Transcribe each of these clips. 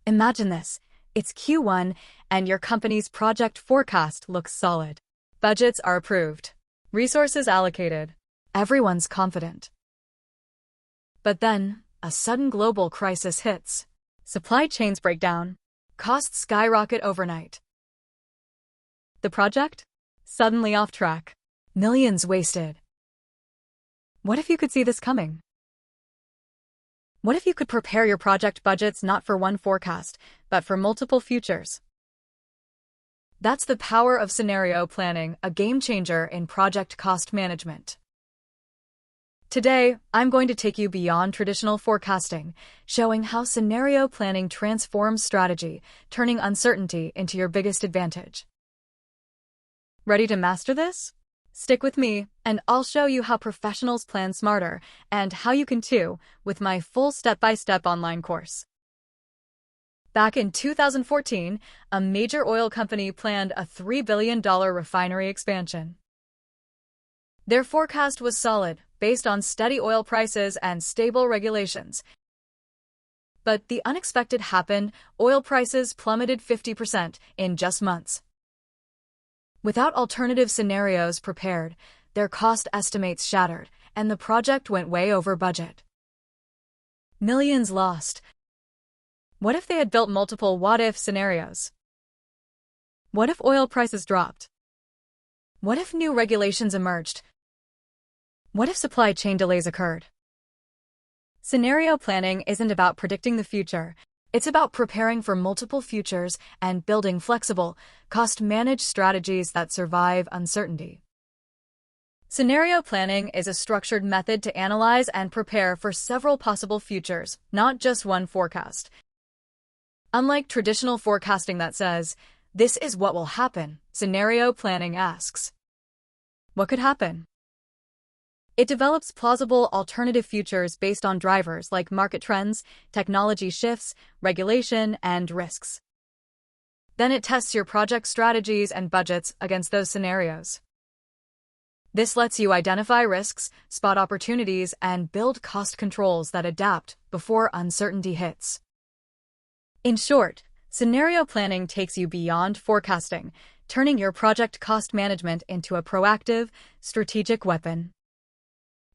Imagine this. It's Q1, and your company's project forecast looks solid. Budgets are approved. Resources allocated. Everyone's confident. But then, a sudden global crisis hits. Supply chains break down. Costs skyrocket overnight. The project? Suddenly off track. Millions wasted. What if you could see this coming? What if you could prepare your project budgets not for one forecast, but for multiple futures? That's the power of scenario planning, a game changer in project cost management. Today, I'm going to take you beyond traditional forecasting, showing how scenario planning transforms strategy, turning uncertainty into your biggest advantage. Ready to master this? Stick with me, and I'll show you how professionals plan smarter, and how you can too, with my full step-by-step online course. Back in 2014, a major oil company planned a $3 billion refinery expansion. Their forecast was solid, based on steady oil prices and stable regulations. But the unexpected happened. Oil prices plummeted 50% in just months. Without alternative scenarios prepared, their cost estimates shattered, and the project went way over budget. Millions lost. What if they had built multiple what-if scenarios? What if oil prices dropped? What if new regulations emerged? What if supply chain delays occurred? Scenario planning isn't about predicting the future. It's about preparing for multiple futures and building flexible, cost-managed strategies that survive uncertainty. Scenario planning is a structured method to analyze and prepare for several possible futures, not just one forecast. Unlike traditional forecasting that says, "This is what will happen," scenario planning asks, "What could happen?" It develops plausible alternative futures based on drivers like market trends, technology shifts, regulation, and risks. Then it tests your project strategies and budgets against those scenarios. This lets you identify risks, spot opportunities, and build cost controls that adapt before uncertainty hits. In short, scenario planning takes you beyond forecasting, turning your project cost management into a proactive, strategic weapon.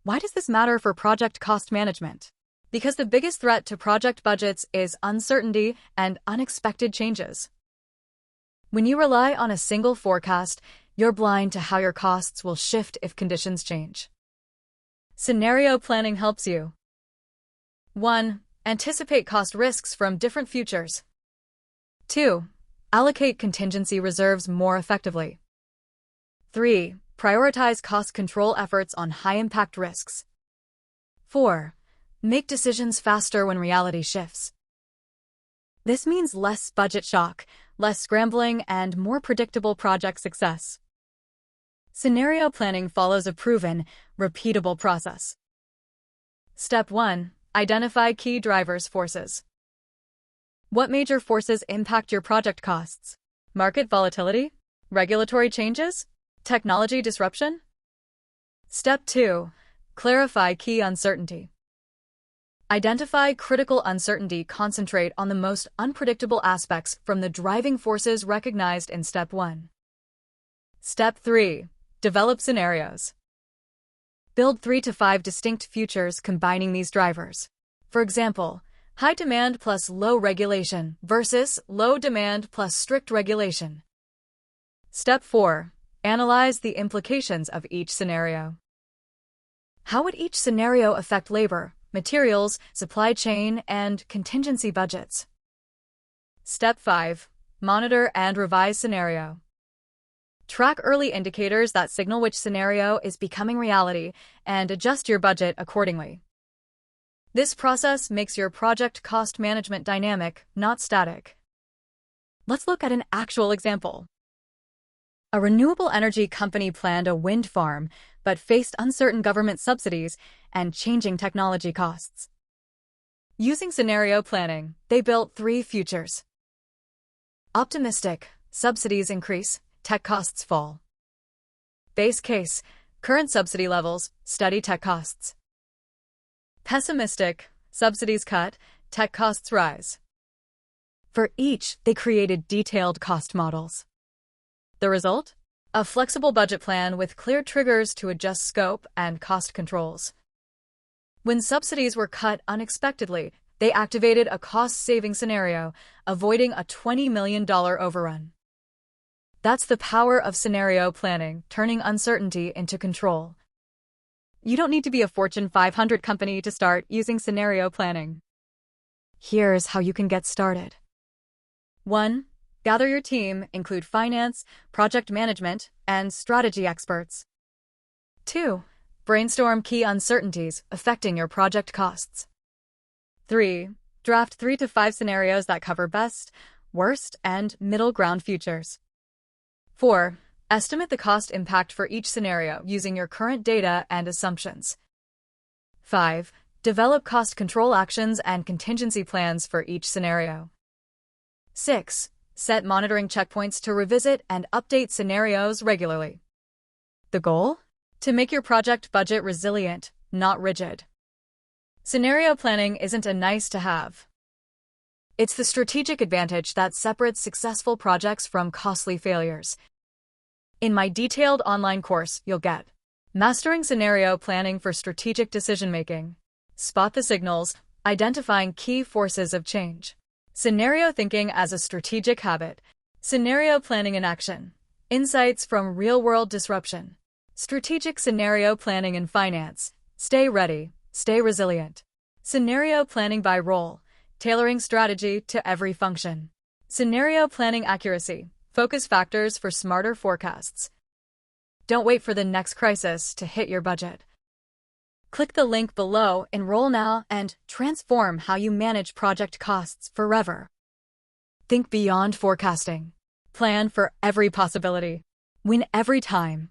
Why does this matter for project cost management? Because the biggest threat to project budgets is uncertainty and unexpected changes. When you rely on a single forecast, you're blind to how your costs will shift if conditions change. Scenario planning helps you. 1. Anticipate cost risks from different futures. 2. Allocate contingency reserves more effectively. 3. Prioritize cost control efforts on high-impact risks. 4. Make decisions faster when reality shifts. This means less budget shock, less scrambling, and more predictable project success. Scenario planning follows a proven, repeatable process. Step 1. Identify key drivers forces. What major forces impact your project costs? Market volatility? Regulatory changes? Technology disruption? Step 2. Clarify key uncertainty. Identify critical uncertainty. Concentrate on the most unpredictable aspects from the driving forces recognized in Step 1. Step 3. Develop scenarios. Build 3 to 5 distinct futures combining these drivers. For example, high demand plus low regulation versus low demand plus strict regulation. Step 4. Analyze the implications of each scenario. How would each scenario affect labor, materials, supply chain, and contingency budgets? Step 5. Monitor and revise scenario. Track early indicators that signal which scenario is becoming reality and adjust your budget accordingly. This process makes your project cost management dynamic, not static. Let's look at an actual example. A renewable energy company planned a wind farm, but faced uncertain government subsidies and changing technology costs. Using scenario planning, they built 3 futures. Optimistic, subsidies increase, tech costs fall. Base case, current subsidy levels, steady tech costs. Pessimistic, subsidies cut, tech costs rise. For each, they created detailed cost models. The result? A flexible budget plan with clear triggers to adjust scope and cost controls. When subsidies were cut unexpectedly, they activated a cost-saving scenario, avoiding a $20 million overrun. That's the power of scenario planning, turning uncertainty into control. You don't need to be a Fortune 500 company to start using scenario planning. Here's how you can get started. 1. Gather your team, include finance, project management, and strategy experts. 2. Brainstorm key uncertainties affecting your project costs. 3. Draft 3 to 5 scenarios that cover best, worst, and middle ground futures. 4. Estimate the cost impact for each scenario using your current data and assumptions. 5. Develop cost control actions and contingency plans for each scenario. 6. Set monitoring checkpoints to revisit and update scenarios regularly. The goal? To make your project budget resilient, not rigid. Scenario planning isn't a nice-to-have. It's the strategic advantage that separates successful projects from costly failures. In my detailed online course, you'll get Mastering Scenario Planning for Strategic Decision-Making, Spot the Signals, Identifying Key Forces of Change, Scenario Thinking as a Strategic Habit, Scenario Planning in Action, Insights from Real-World Disruption, Strategic Scenario Planning in Finance, Stay Ready, Stay Resilient, Scenario Planning by Role, Tailoring Strategy to Every Function, Scenario Planning Accuracy, Focus Factors for Smarter Forecasts. Don't wait for the next crisis to hit your budget. Click the link below, enroll now, and transform how you manage project costs forever. Think beyond forecasting. Plan for every possibility. Win every time.